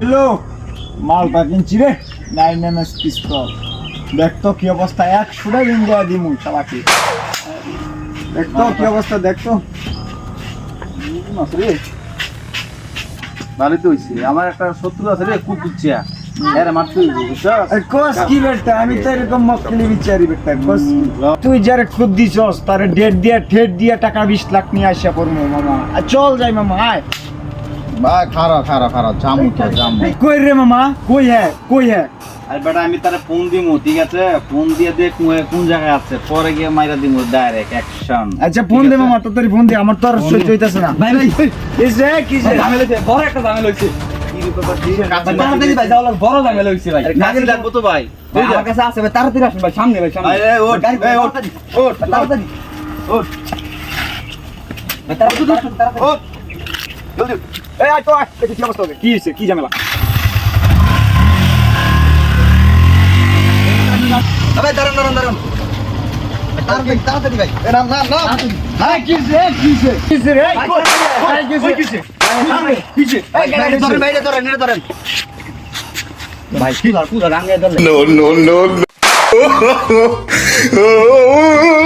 Hello, মালটা কিনছি রে 9mm পিস্তল। দেখ তো কি অবস্থা, 100 টাকা ইন্ডিয়া দিমু শালাকে। দেখ তো কি অবস্থা, দেখ তো রে ভালোই তো হইছে। আমার একটা শত্রু আছে রে, কুকুরচিয়া, এর মারতে হইব, বুঝছস? কস কি বেটা, আমি তো এরকম মক্কেলি বিচারি বেটা। কস তুই যারে খুদ দিছস তারে ডেট দিয়া ঠেট দিয়া টাকা 20 লাখ নিয়ে আসা পড়মু মামা। আর চল যাই মামা, আয়। ভাই খারা জামু তো জামু। কই রে মামা, কই হ্যাঁ আর বেটা আমি তারে ফোন দিমু, ঠিক আছে? ফোন দিয়ে দেখ কোন জায়গায় আছে, পরে গিয়ে মাইরা দিমু ডাইরেক্ট অ্যাকশন। আচ্ছা ফোন দে মামা, তাড়াতাড়ি ফোন দে, আমার তো আর সহ্য হইতাছে না। ভাই কিসে ঝামেলা হইছে, বড় একটা ঝামেলা হইছে। কি ব্যাপার, কিসের কাছে তাড়াতাড়ি ভাই, যাওয়ার বড় ঝামেলা হইছে ভাই। কাজে লাগবো তো ভাই। ভাই, আমার কাছে আছে ভাই, তাড়াতাড়ি আসুন ভাই, সামনে ভাই, সামনে। আরে ওঠ, এই ওঠ, ওঠ, তাড়াতাড়ি ওঠ, ভাই, তাড়াতাড়ি আসুন, তাড়াতাড়ি। ওঠ, জলদি। এই আয় তো আয়, দেখি কি অবস্থা হবে, কি হইছে, কি ঝামেলা। ভাই, দাঁড়ান। তাড়াতাড়ি ভাই। নাম হ্যাঁ কিসে রে, কিসে ভাই, বাইরে ধরেন। ভাই, পুরা রাঙ্গায় ধরলেন। No.